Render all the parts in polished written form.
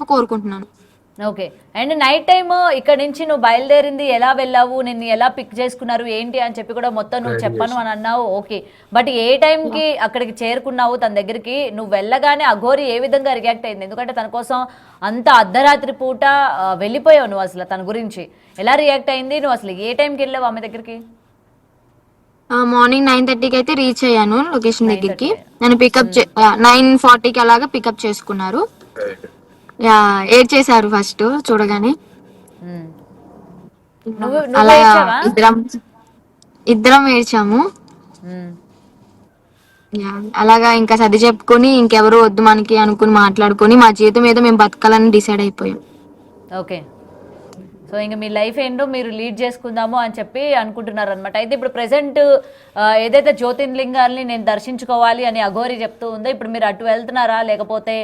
చెప్పి కోరుకుంటున్నాను. Okay. And night time ఇక్కడ నుంచి నువ్వు బయలుదేరింది ఎలా వెళ్ళావు, నిన్ను ఎలా పిక్ చేసుకున్నారు ఏంటి అని చెప్పి కూడా మొత్తం నువ్వు చెప్పను అని అన్నావు. ఓకే, బట్ ఏ టైంకి అక్కడికి చేరుకున్నావు తన దగ్గరికి? నువ్వు వెళ్ళగానే అఘోరి ఏ విధంగా రియాక్ట్ అయింది? ఎందుకంటే తన కోసం అంత అర్ధరాత్రి పూట వెళ్ళిపోయావు నువ్వు, అసలు తన గురించి ఎలా రియాక్ట్ అయింది? నువ్వు అసలు ఏ టైంకి వెళ్ళావు ఆమె దగ్గరికి? మార్నింగ్ 9:30కి అయితే రీచ్ అయ్యాను లొకేషన్ దగ్గరికి. నన్ను పికప్ 9:40కి అలాగా పికప్ చేసుకున్నారు. ఏడ్ చేశారు ఫస్ట్ చూడగానే. అలా ఇద్దరం ఏడ్చాము. అలాగా ఇంకా సర్ది చెప్పుకొని ఇంకెవరు వద్దు మనకి అనుకుని మాట్లాడుకొని మా జీవితం ఏదో మేము బతకాలని డిసైడ్ అయిపోయాం. ఓకే, సో ఇంకా మీ లైఫ్ ఏంటో మీరు లీడ్ చేసుకుందాము అని చెప్పి అనుకుంటున్నారు అనమాట. అయితే ఇప్పుడు ప్రెసెంట్ ఏదైతే జ్యోతిర్లింగాల్ని నేను దర్శించుకోవాలి అని అఘోరి చెప్తూ ఉందో, ఇప్పుడు మీరు అటు వెళ్తున్నారా? లేకపోతే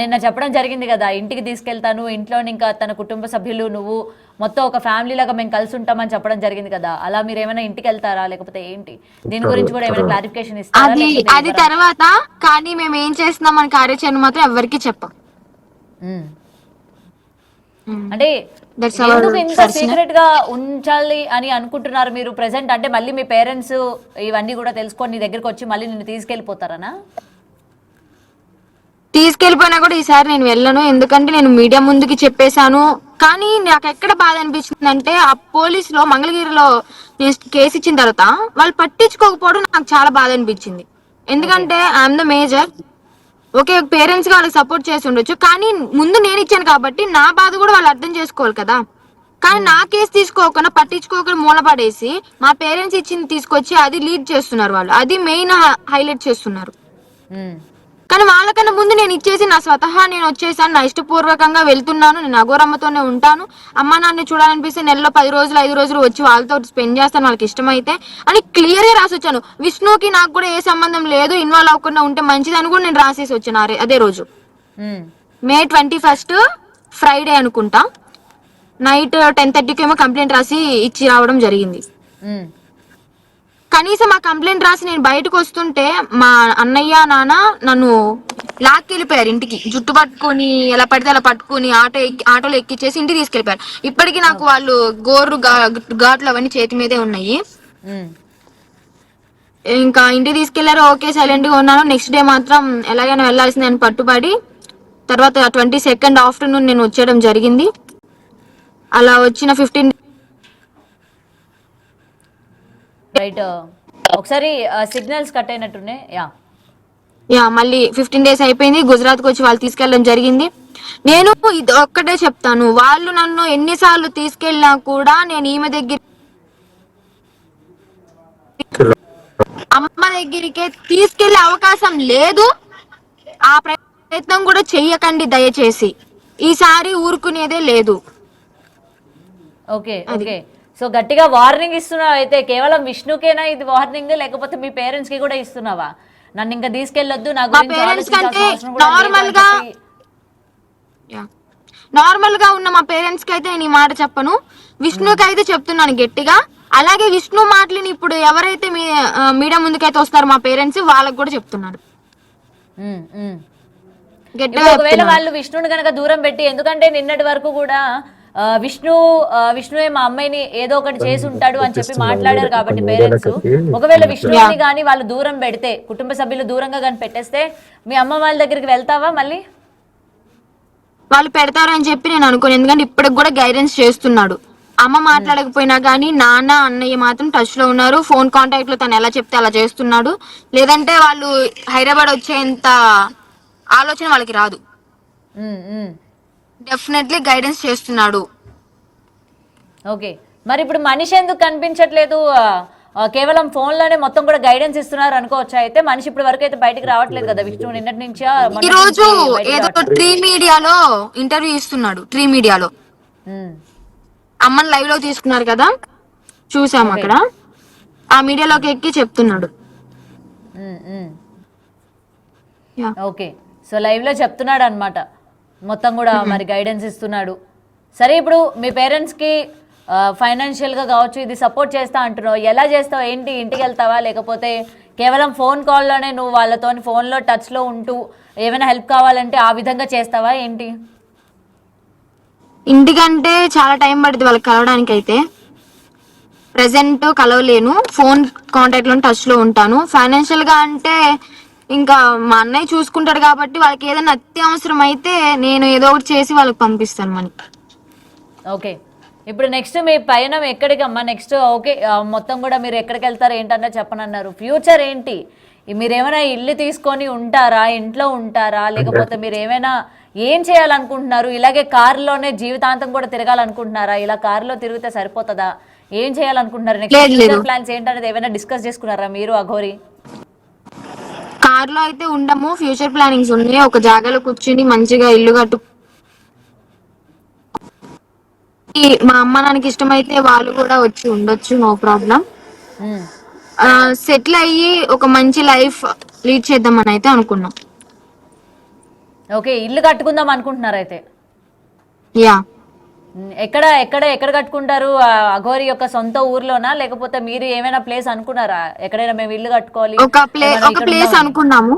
నిన్న చెప్పడం జరిగింది కదా ఇంటికి తీసుకెళ్తాను, ఇంట్లో ఇంకా తన కుటుంబ సభ్యులు నువ్వు మొత్తం ఒక ఫ్యామిలీ లాగా మేము కలిసి ఉంటామని చెప్పడం జరిగింది కదా, అలా మీరు ఏమైనా ఇంటికి వెళ్తారా లేకపోతే ఏంటి? దీని గురించి కూడా ఏమైనా క్లారిఫికేషన్ ఇస్తారా? అది తర్వాత, కానీ మేము ఏం చేస్తున్నాం మన కార్యాచరణ మాత్రం ఎవరికి చెప్పం. అంటే ఎందుకు ఇంత సీక్రెట్ గా ఉంచాలి అని అనుకుంటున్నారు మీరు ప్రెసెంట్? అంటే మళ్ళీ మీ పేరెంట్స్ ఇవన్నీ కూడా తెలుసుకొని నీ దగ్గరకు వచ్చి మళ్ళీ నిన్ను తీసుకెళ్లిపోతారనా? తీసుకెళ్లిపోయినా కూడా ఈసారి నేను వెళ్ళను, ఎందుకంటే నేను మీడియా ముందుకి చెప్పేశాను. కానీ నాకు ఎక్కడ బాధ అనిపించింది అంటే, ఆ పోలీసులో మంగళగిరిలో కేసు ఇచ్చిన తర్వాత వాళ్ళు పట్టించుకోకపోవడం నాకు చాలా బాధ అనిపించింది. ఎందుకంటే I'm the major. Okay, parents గా వాళ్ళకి సపోర్ట్ చేసి ఉండొచ్చు, కానీ ముందు నేను ఇచ్చాను కాబట్టి నా బాధ కూడా వాళ్ళు అర్థం చేసుకోవాలి కదా. కానీ నా కేసు తీసుకోకుండా పట్టించుకోకుండా మూలపడేసి మా పేరెంట్స్ ఇచ్చింది తీసుకొచ్చి అది లీడ్ చేస్తున్నారు వాళ్ళు, అది మెయిన్ హైలైట్ చేస్తున్నారు. కానీ వాళ్ళకన్నా ముందు నేను ఇచ్చేసి నా స్వతహా నేను వచ్చేసాను, నా ఇష్టపూర్వకంగా వెళ్తున్నాను, నేను అఘోరమ్మతోనే ఉంటాను, అమ్మ నాన్న చూడాలనిపిస్తే నెలలో 10 రోజులు 5 రోజులు వచ్చి వాళ్ళతో స్పెండ్ చేస్తాను వాళ్ళకి ఇష్టమైతే అని క్లియర్ గా రాసి వచ్చాను. విష్ణుకి నాకు కూడా ఏ సంబంధం లేదు, ఇన్వాల్వ్ అవ్వకుండా ఉంటే మంచిది అని కూడా నేను రాసేసి వచ్చాను అదే రోజు. May 21 ఫ్రైడే అనుకుంటా, నైట్ 10:30కి ఏమో కంప్లైంట్ రాసి ఇచ్చి రావడం జరిగింది. కనీసం ఆ కంప్లైంట్ రాసి నేను బయటకు వస్తుంటే మా అన్నయ్య నాన్న నన్ను లాక్కెళ్ళిపోయారు ఇంటికి, జుట్టు పట్టుకొని ఎలా పడితే అలా పట్టుకుని ఆటోలో ఎక్కిచ్చేసి ఇంటికి తీసుకెళ్ళిపోయారు. ఇప్పటికీ నాకు వాళ్ళు గోర్రు ఘాట్లు అవన్నీ చేతి మీదే ఉన్నాయి. ఇంకా ఇంటికి తీసుకెళ్లారు. ఓకే, సైలెంట్ గా ఉన్నాను. నెక్స్ట్ డే మాత్రం ఎలాగైనా వెళ్లాల్సింది అని పట్టుబడి తర్వాత 22 ఆఫ్టర్నూన్ నేను వచ్చేయడం జరిగింది. అలా వచ్చిన 15 రైట్, ఒకసారి సిగ్నల్స్ కట్ అయినట్టున్నాయి. మళ్ళీ 15 డేస్ అయిపోయింది. గుజరాత్ కు వచ్చి వాళ్ళు తీసుకెళ్ళడం జరిగింది. నేను ఇది ఒక్కటే చెప్తాను, వాళ్ళు నన్ను ఎన్నిసార్లు తీసుకెళ్ళినా కూడా నేను ఈమె దగ్గర అమ్మ దగ్గరికే తీసుకెళ్లే అవకాశం లేదు. ఆ ప్రయత్నం కూడా చెయ్యకండి దయచేసి, ఈసారి ఊరుకునేదే లేదు. ఓకే ఓకే, సో గట్టిగా వార్నింగ్ ఇస్తున్నావు. అయితే కేవలం విష్ణుకేనా ఇది వార్నింగ్, లేకపోతే మీ పేరెంట్స్ కి కూడా ఇస్తున్నావా? నన్ను ఇంకా తీసుకెళ్ళొద్దు, నా గురించి నార్మల్ గా ఉన్న మా పేరెంట్స్ కి అయితే నేను ఈ మాట చెప్పను, విష్ణుకి అయితే చెప్తున్నాను గట్టిగా. అలాగే విష్ణు మాటలని ఇప్పుడు ఎవరైతే మీడియా ముందుకైతే వస్తారో మా పేరెంట్స్ వాళ్ళకి కూడా చెప్తున్నారు. ఒకవేళ వాళ్ళు విష్ణుని కనుక దూరం పెట్టి, ఎందుకంటే నిన్నటి వరకు కూడా విష్ణువే మా అమ్మాయిని ఏదో ఒకటి చేసి ఉంటాడు అని చెప్పి మాట్లాడారు కాబట్టి పేరెంట్స్, ఒకవేళ విష్ణుని కానీ వాళ్ళు దూరం పెడితే, కుటుంబ సభ్యులు దూరంగా కానీ పెట్టేస్తే మీ అమ్మ వాళ్ళ దగ్గరికి వెళ్తావా మళ్ళీ? వాళ్ళు పెడతారని చెప్పి నేను అనుకోను, ఎందుకంటే ఇప్పటికి కూడా గైడెన్స్ చేస్తున్నాడు. అమ్మ మాట్లాడకపోయినా కానీ నాన్న అన్నయ్య మాత్రం టచ్ లో ఉన్నారు. ఫోన్ కాంటాక్ట్ లో తను ఎలా చెప్తే అలా చేస్తున్నాడు. లేదంటే వాళ్ళు హైదరాబాద్ వచ్చేంత ఆలోచన వాళ్ళకి రాదు. డెఫినెట్లీ గైడెన్స్ చేస్తున్నాడు. ఓకే, మరి ఇప్పుడు మనిషి ఎందుకు కనిపించట్లేదు? కేవలం ఫోన్ లోనే మొత్తం కూడా గైడెన్స్ ఇస్తున్నారు అనుకోవచ్చా? అయితే మనిషి ఇప్పటి వరకు అయితే బయటకు రావట్లేదు కదా విష్ణు, నిన్నటి నుంచి. ఈ రోజు ఏదో ట్రీ మీడియాలో ఇంటర్వ్యూ ఇస్తున్నాడు. ట్రీ మీడియాలో అమ్మని లైవ్ లో తీసుకున్నారు కదా, చూసాం అక్కడ. ఆ మీడియాలోకి ఎక్కి చెప్తున్నాడు. ఓకే, సో లైవ్ లో చెప్తున్నాడు అన్నమాట, మొత్తం కూడా మరి గైడెన్స్ ఇస్తున్నాడు. సరే, ఇప్పుడు మీ పేరెంట్స్కి ఫైనాన్షియల్గా కావచ్చు ఇది సపోర్ట్ చేస్తా అంటున్నావు, ఎలా చేస్తావు ఏంటి? ఇంటికి వెళ్తావా లేకపోతే కేవలం ఫోన్ కాల్లోనే నువ్వు వాళ్ళతో ఫోన్లో టచ్లో ఉంటూ ఏమైనా హెల్ప్ కావాలంటే ఆ విధంగా చేస్తావా ఏంటి? ఇంటికంటే చాలా టైం పడుతుంది వాళ్ళకి కలవడానికి. అయితే ప్రెసెంట్ కలవలేను, ఫోన్ కాంటాక్ట్ లో టచ్ లో ఉంటాను. ఫైనాన్షియల్ గా అంటే ఇంకా మా అన్నయ్య చూసుకుంటాడు కాబట్టి వాళ్ళకి ఏదైనా అత్యవసరం అయితే నేను ఏదో ఒకటి చేసి వాళ్ళకి పంపిస్తాను మనీ. ఓకే, ఇప్పుడు నెక్స్ట్ మీ పయనం ఎక్కడికమ్మా నెక్స్ట్? ఓకే, మొత్తం కూడా మీరు ఎక్కడికి వెళ్తారు ఏంటన్నా చెప్పనన్నారు. ఫ్యూచర్ ఏంటి? మీరు ఏమైనా ఇల్లు తీసుకొని ఉంటారా, ఇంట్లో ఉంటారా, లేకపోతే మీరు ఏమైనా ఏం చేయాలనుకుంటున్నారు? ఇలాగే కారులోనే జీవితాంతం కూడా తిరగాలనుకుంటున్నారా? ఇలా కారులో తిరిగితే సరిపోతుందా? ఏం చేయాలనుకుంటున్నారు? నెక్స్ట్ ఫ్యూచర్ ప్లాన్స్ ఏంటనేది ఏమైనా డిస్కస్ చేసుకున్నారా మీరు అఘోరి? కార్ లో అయితే ఉండము, ఫ్యూచర్ ప్లానింగ్స్ ఉన్నాయి. ఒక జాగాలో కూర్చుని మంచిగా ఇల్లు కట్టు, మా అమ్మ నాన్నకి ఇష్టమైతే వాళ్ళు కూడా వచ్చి ఉండొచ్చు, నో ప్రాబ్లం. సెటిల్ అయ్యి ఒక మంచి లైఫ్ లీడ్ చేద్దామని అయితే అనుకున్నాం. ఓకే, ఇల్లు కట్టుకుందాం అనుకుంటున్నారు అయితే? యా. ఎక్కడ ఎక్కడ ఎక్కడ కట్టుకుంటారు? అఘోరి యొక్క సొంత ఊర్లోనా, లేకపోతే మీరు ఏమైనా ప్లేస్ అనుకున్నారా ఎక్కడైనా మేము ఇల్లు కట్టుకోవాలి? ఒక ప్లేస్ అనుకున్నాము.